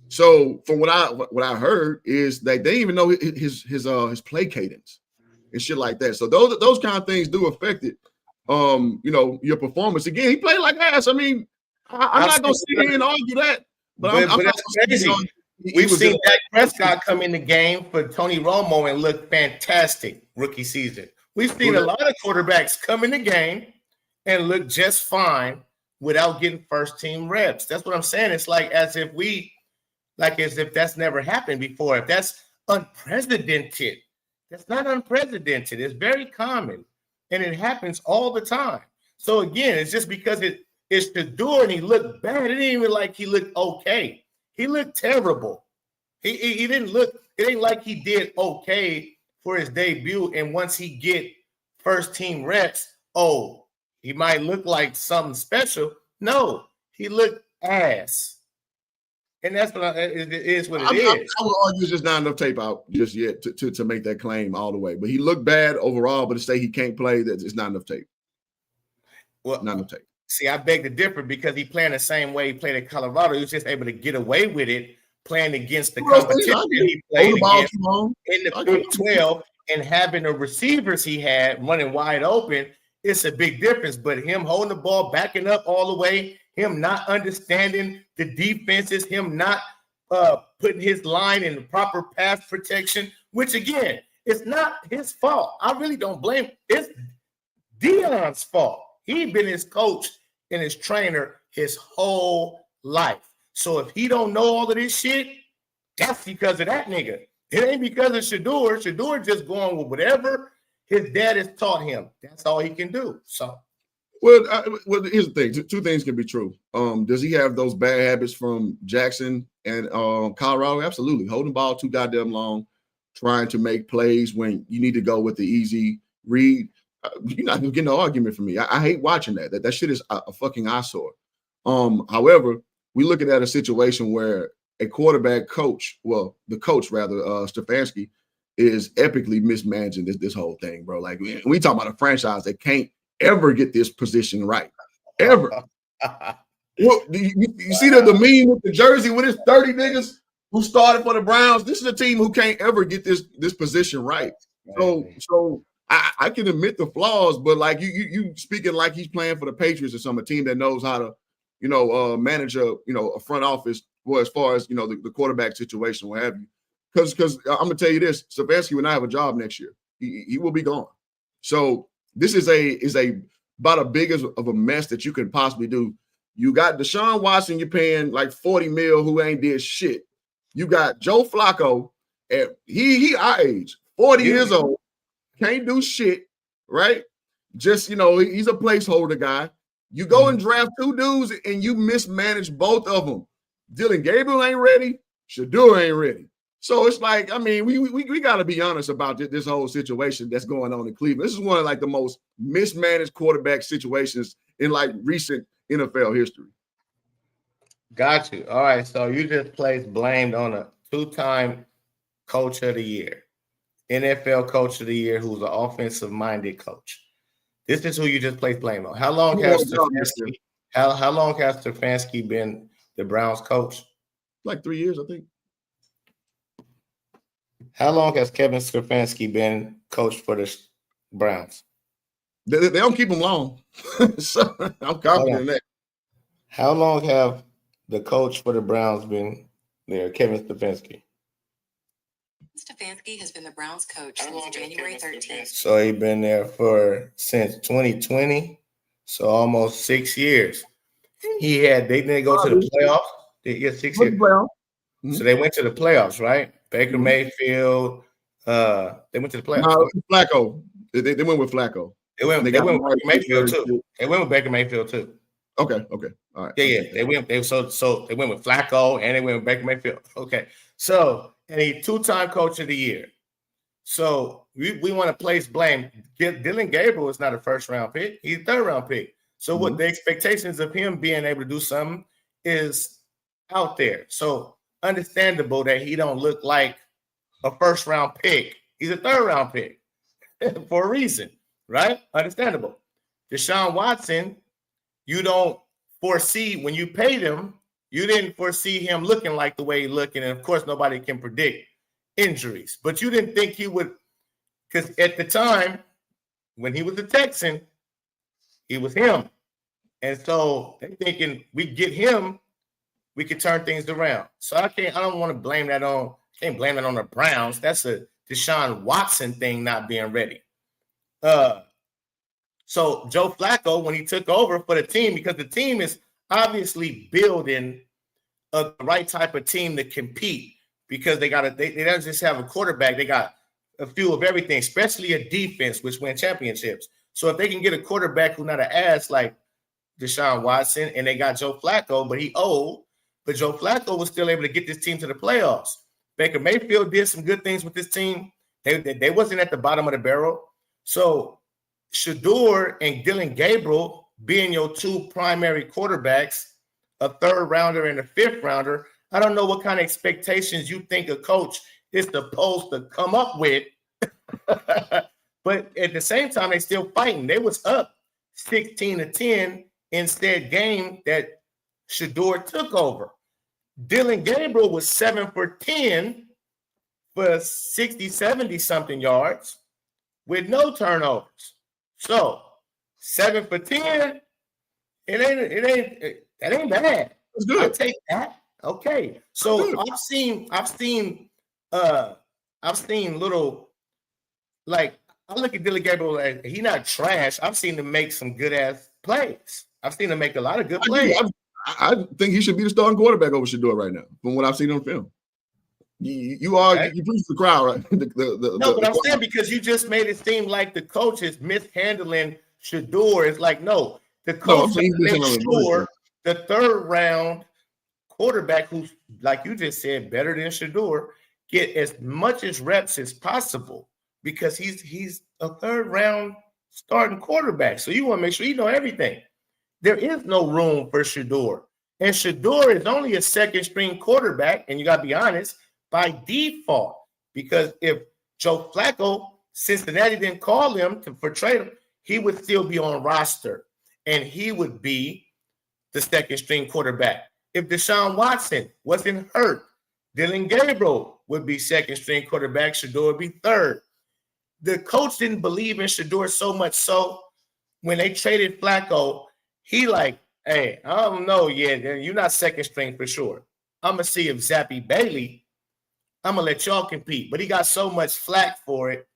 A: So from what I heard is that they even know his play cadence and shit like that. So those kind of things do affect it. Your performance. Again, he played like ass. I mean, I'm not gonna sit here and argue that, but
B: that's crazy. We've seen Dak Prescott come in the game for Tony Romo and look fantastic rookie season. We've seen a lot of quarterbacks come in the game and look just fine without getting first team reps. That's what I'm saying. It's as if that's never happened before. If that's unprecedented, that's not unprecedented. It's very common, and it happens all the time. So again, it's just because it's the door and he looked bad. It didn't even like he looked okay. He looked terrible. He didn't look. It ain't like he did okay for his debut. And once he get first team reps, he might look like something special. No, he looked ass. And that's what it is. I
A: would argue there's not enough tape out just yet to make that claim all the way. But he looked bad overall. But to say he can't play, that it's not enough tape.
B: Well,
A: not enough tape.
B: See, I beg to differ because he playing the same way he played at Colorado. He was just able to get away with it playing against the competition he played against in the Big 12 and having the receivers he had running wide open. It's a big difference. But him holding the ball, backing up all the way, him not understanding the defenses, him not putting his line in the proper pass protection, which again, It's not his fault. I really don't blame. It's Deion's fault. He been his coach and his trainer his whole life. So if he don't know all of this shit, that's because of that nigga. It ain't because of Shador. Shador just going with whatever his dad has taught him. That's all he can do. So.
A: Well, here's the thing. Two things can be true. Does he have those bad habits from Jackson and Colorado? Absolutely. Holding the ball too goddamn long, trying to make plays when you need to go with the easy read. You're not gonna get no argument from me. I hate watching that. That shit is a fucking eyesore. However, we looking at a situation where a quarterback coach, well, the coach rather, Stefanski, is epically mismanaging this whole thing, bro. Like we talk about a franchise that can't ever get this position right, ever. Well, you see the meme with the jersey with his 30 niggas who started for the Browns. This is a team who can't ever get this position right. So I can admit the flaws, but like you speaking like he's playing for the Patriots or some a team that knows how to manage a front office, well, as far as the quarterback situation, what have you. Because I'm gonna tell you this, Stefanski will not have a job next year. He will be gone. So this is about as big of a mess that you can possibly do. You got Deshaun Watson, you're paying like $40 million, who ain't did shit. You got Joe Flacco, and he our age, 40 years old, can't do shit, right? Just he's a placeholder guy. You go and draft two dudes, and you mismanage both of them. Dylan Gabriel ain't ready. Shador ain't ready. So it's like, I mean, we got to be honest about this whole situation that's going on in Cleveland. This is one of like the most mismanaged quarterback situations in like recent NFL history.
B: Got you. All right. So you just placed blamed on a two-time coach of the year, NFL coach of the year, who's an offensive-minded coach. This is who you just placed blame on. How long has Stefanski been the Browns coach?
A: Like 3 years, I think.
B: How long has Kevin Stefanski been coach for the Browns?
A: They don't keep him long. So I'm confident in that.
B: How long have the coach for the Browns been there, Kevin Stefanski?
C: Stefanski has been the Browns coach since January 13th.
B: So he's been there since 2020, so almost 6 years. They didn't go to the playoffs. They get 6 years. Mm-hmm. So they went to the playoffs, right? Baker Mayfield. They went to the playoffs.
A: No, Flacco. They went with Flacco.
B: They went with Baker Mayfield too. They went with Baker Mayfield too.
A: Okay. All right.
B: Yeah. They went with Flacco and they went with Baker Mayfield. Okay. So, and he's two-time coach of the year. So we want to place blame. Dylan Gabriel is not a first-round pick. He's a third-round pick. So what the expectations of him being able to do something is out there. So understandable that he don't look like a first-round pick. He's a third-round pick for a reason, right? Understandable. Deshaun Watson, you don't foresee when you paid him, you didn't foresee him looking like the way he's looking. And of course, nobody can predict injuries, but you didn't think he would, because at the time when he was a Texan, he was him. And so they're thinking we get him, we could turn things around. So I don't want to blame that on, can't blame it on the Browns. That's a Deshaun Watson thing not being ready. So Joe Flacco, when he took over for the team, because the team is obviously building a right type of team to compete, because they don't just have a quarterback, they got a few of everything, especially a defense which win championships. So if they can get a quarterback who's not an ass like Deshaun Watson, and they got Joe Flacco, but he old, but Joe Flacco was still able to get this team to the playoffs. Baker Mayfield did some good things with this team. They wasn't at the bottom of the barrel. So Shador and Dylan Gabriel being your two primary quarterbacks, a third rounder and a fifth rounder, I don't know what kind of expectations you think a coach is supposed to come up with. But at the same time, they still fighting. They was up 16-10 in said game that Shador took over. Dylan Gabriel was 7 for 10 for 60, 70 something yards with no turnovers. So 7 for 10, that ain't bad.
A: That's good.
B: I'll take that. Okay. So I've seen little like I look at Dylan Gabriel, and he not trash. I've seen him make some good ass plays. I've seen him make a lot of good plays.
A: I think he should be the starting quarterback over Shador right now, from what I've seen on film. You are okay. You preach the crowd, right?
B: But I'm saying because you just made it seem like the coach is mishandling Shador. It's like no, the coach make sure the third round quarterback, who's like you just said, better than Shador, get as much as reps as possible because he's a third round starting quarterback. So you want to make sure you know everything. There is no room for Shador, and Shador is only a second string quarterback, and you got to be honest. By default, because if Joe Flacco, Cincinnati didn't call him for trade him, he would still be on roster, and he would be the second string quarterback. If Deshaun Watson wasn't hurt, Dylan Gabriel would be second string quarterback. Shador would be third. The coach didn't believe in Shador so much so when they traded Flacco, he like, hey, I don't know yet. You're not second string for sure. I'm going to see if Zappy Bailey, I'm going to let y'all compete. But he got so much flack for it.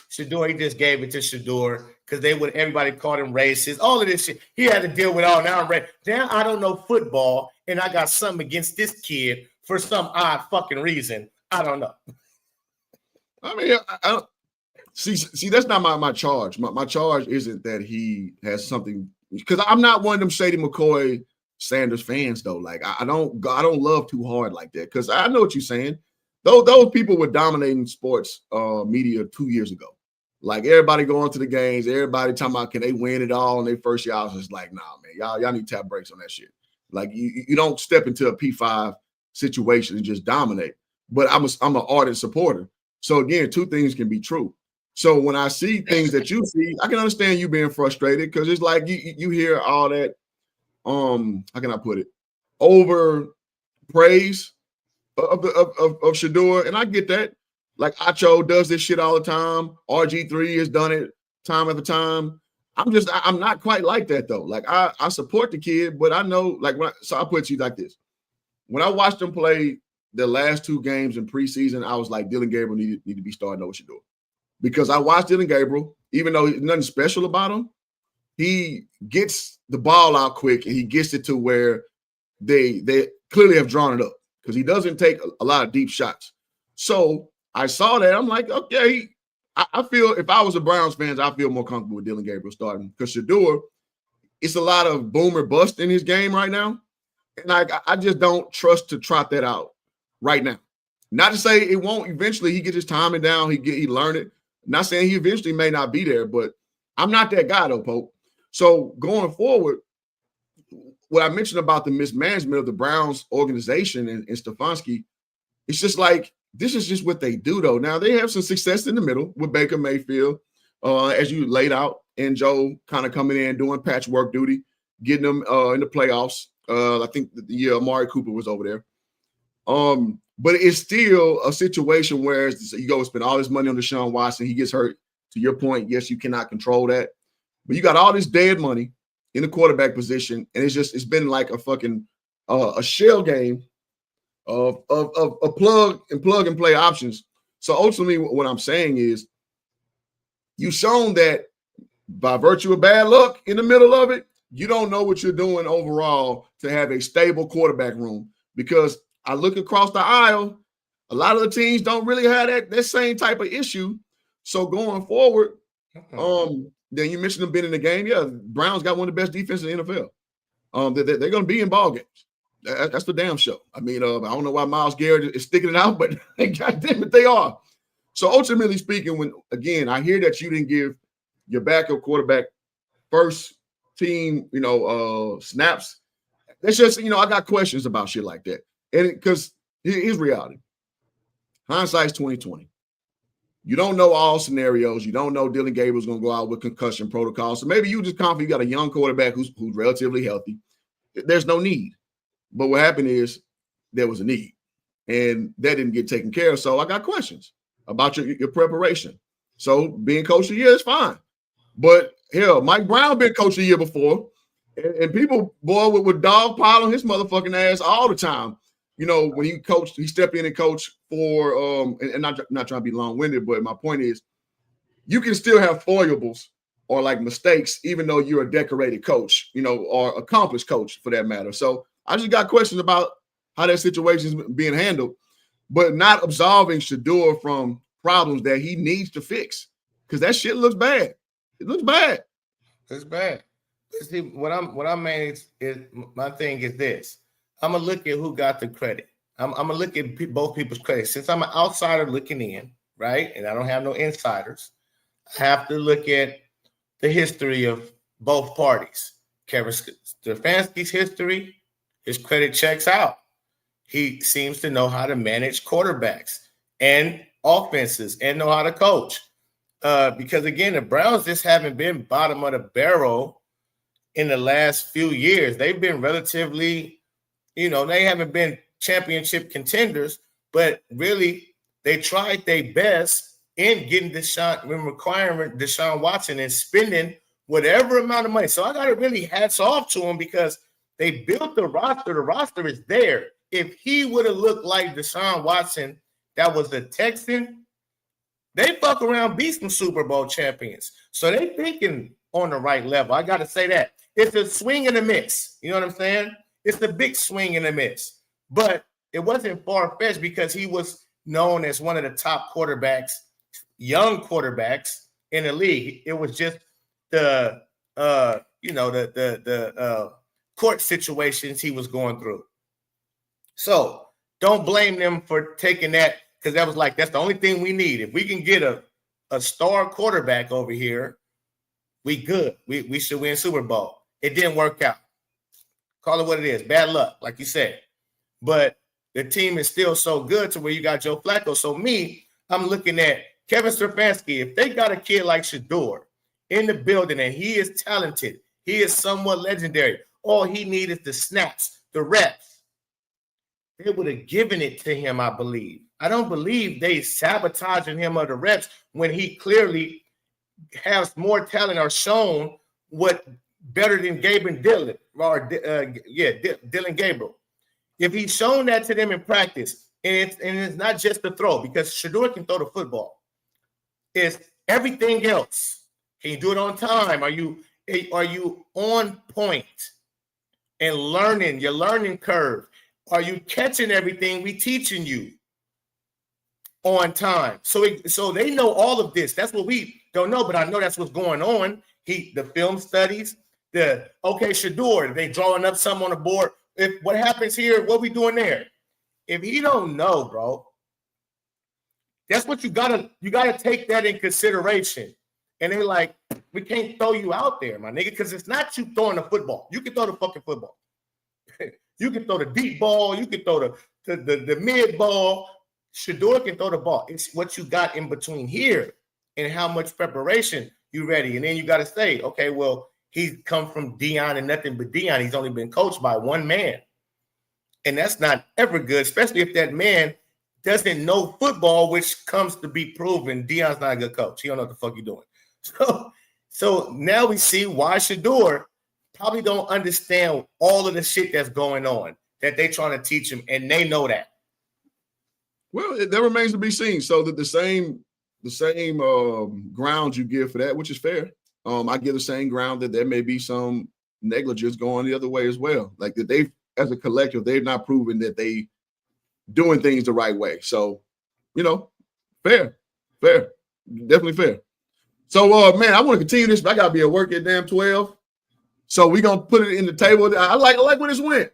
B: Shador, he just gave it to Shador because everybody called him racist. All of this shit. He had to deal with all now. Now I don't know football, and I got something against this kid for some odd fucking reason. I don't know.
A: I mean, I don't see. That's not my charge. My charge isn't that he has something, because I'm not one of them Shady McCoy Sanders fans though. Like I don't love too hard like that, because I know what you're saying. Those people were dominating sports media 2 years ago. Like everybody going to the games, everybody talking about can they win it all in their first year. I was just like, nah, man, y'all need to tap brakes on that shit. Like you don't step into a P5 situation and just dominate. But I'm an ardent supporter. So again, two things can be true. So when I see things that you see, I can understand you being frustrated, because it's like you hear all that. How can I put it? Over praise of Shador, and I get that. Like Acho does this shit all the time. RG3 has done it time after time. I'm not quite like that though. Like I support the kid, but I know like so I'll put it to you like this. When I watched him play the last 2 games in preseason, I was like, Dylan Gabriel need to be starting over Shador, because I watched Dylan Gabriel, even though there's nothing special about him, he gets the ball out quick and he gets it to where they clearly have drawn it up, because he doesn't take a lot of deep shots. So I saw that. I'm like, okay, I feel if I was a Browns fan, I feel more comfortable with Dylan Gabriel starting, because Shador, it's a lot of boom or bust in his game right now. And I just don't trust to trot that out right now. Not to say it won't eventually. He gets his timing down. He learn it. Not saying he eventually may not be there, but I'm not that guy though, Pope. So going forward, what I mentioned about the mismanagement of the Browns organization and Stefanski, it's just like, this is just what they do though. Now they have some success in the middle with Baker Mayfield, as you laid out, and Joe kind of coming in doing patchwork duty, getting them in the playoffs. I think the year Amari Cooper was over there. But it's still a situation where you go spend all this money on Deshaun Watson. He gets hurt. To your point, yes, you cannot control that. But you got all this dead money in the quarterback position, and it's been like a fucking a shell game of plug and play options. So ultimately, what I'm saying is, you've shown that by virtue of bad luck in the middle of it, you don't know what you're doing overall to have a stable quarterback room. Because I look across the aisle, a lot of the teams don't really have that same type of issue. So going forward, then you mentioned them being in the game. Yeah, Browns got one of the best defenses in the NFL. They're going to be in ball games. That's the damn show. I mean, I don't know why Myles Garrett is sticking it out, but goddamn it, they are. So ultimately speaking, when again I hear that you didn't give your backup quarterback first team, snaps, that's just I got questions about shit like that. And because here's reality, hindsight's 2020. You don't know all scenarios. You don't know Dylan Gabriel's going to go out with concussion protocol. So maybe you just confident you got a young quarterback who's relatively healthy. There's no need. But what happened is there was a need, and that didn't get taken care of. So I got questions about your preparation. So being coach of the year is fine. But hell, Mike Brown been coach of the year before, and people, boy, would dog pile on his motherfucking ass all the time. When he coached, he stepped in and coached for, and not trying to be long-winded, but my point is, you can still have foibles or like mistakes, even though you're a decorated coach, or accomplished coach for that matter. So I just got questions about how that situation is being handled, but not absolving Shador from problems that he needs to fix, because that shit looks bad. It looks bad.
B: It's bad. See, what I'm saying is my thing is this. I'm gonna look at who got the credit. I'm gonna look at both people's credit. Since I'm an outsider looking in, right, and I don't have no insiders, I have to look at the history of both parties. Kevin Stefanski's history, his credit checks out. He seems to know how to manage quarterbacks and offenses and know how to coach. Because again, the Browns just haven't been bottom of the barrel in the last few years. They've been relatively, they haven't been championship contenders, but really they tried their best in getting requiring Deshaun Watson and spending whatever amount of money. So I got to really hats off to them because they built the roster. The roster is there. If he would have looked like Deshaun Watson, that was a Texan, they fuck around, beat some Super Bowl champions. So they thinking on the right level. I got to say that. It's a swing and a miss. You know what I'm saying? It's a big swing and a miss. But it wasn't far-fetched because he was known as one of the top quarterbacks, young quarterbacks in the league. It was just the court situations he was going through. So don't blame them for taking that, because that was like, that's the only thing we need. If we can get a star quarterback over here, we good. We should win Super Bowl. It didn't work out. Call it what it is. Bad luck, like you said. But the team is still so good to where you got Joe Flacco. So I'm looking at Kevin Stefanski. If they got a kid like Shador in the building and he is talented, he is somewhat legendary, all he needs is the snaps, the reps. They would have given it to him, I believe. I don't believe they sabotaging him of the reps when he clearly has more talent or shown what better than Gabriel Dillon or Dylan Gabriel. If he's shown that to them in practice, and it's not just the throw, because Shador can throw the football. It's everything else. Can you do it on time? Are you on point and learning your learning curve? Are you catching everything we teaching you on time? So they know all of this. That's what we don't know, but I know that's what's going on. The film studies, Shador, they drawing up something on the board. If what happens here, what we doing there? If he don't know, bro, that's what you gotta take that in consideration. And they're like, we can't throw you out there, my nigga, because it's not you throwing the football. You can throw the fucking football. You can throw the deep ball. You can throw the mid ball. Shador can throw the ball. It's what you got in between here and how much preparation you ready. And then you got to say, okay, well, he's come from Dion and nothing but Dion. He's only been coached by one man. And that's not ever good, especially if that man doesn't know football, which comes to be proven. Dion's not a good coach. He don't know what the fuck he's doing. So now we see why Shador probably don't understand all of the shit that's going on that they trying to teach him, and they know that.
A: Well, that remains to be seen. So that the same ground you give for that, which is fair. I give the same ground that there may be some negligence going the other way as well. Like that they've, as a collective, they've not proven that they doing things the right way. So, fair, definitely fair. So, man, I want to continue this, but I got to be at work at damn 12. So we're going to put it in the table. I like where this went.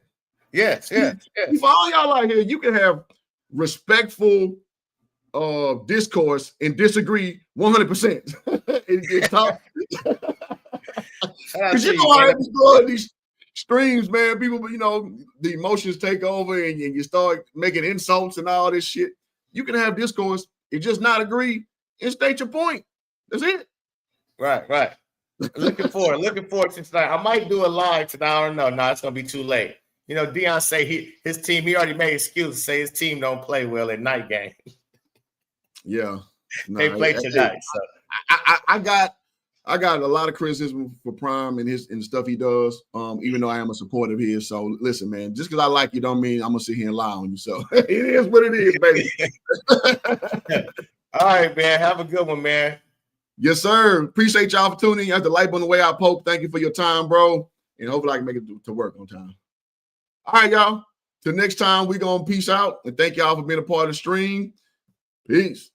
B: Yes.
A: For all y'all out here, you can have respectful discourse and disagree 100%. It's tough. Because you know how it's going, these streams, man. People, the emotions take over and you start making insults and all this shit. You can have discourse and just not agree and state your point. That's it.
B: Right. Looking forward to tonight. I might do a live tonight. I don't know. No, it's gonna be too late. Dion say his team. He already made excuses. Say his team don't play well at night game.
A: Yeah,
B: they play tonight. So
A: I got a lot of criticism for Prime and the stuff he does. Even though I am a supporter of his. So listen, man. Just because I like you don't mean I'm gonna sit here and lie on you. So it is what it is, baby.
B: All right, man. Have a good one, man.
A: Yes, sir. Appreciate y'all for tuning in. You have the light on the way out, Pope. Thank you for your time, bro. And hopefully I can make it to work on time. All right, y'all. Till next time, we're going to peace out. And thank y'all for being a part of the stream. Peace.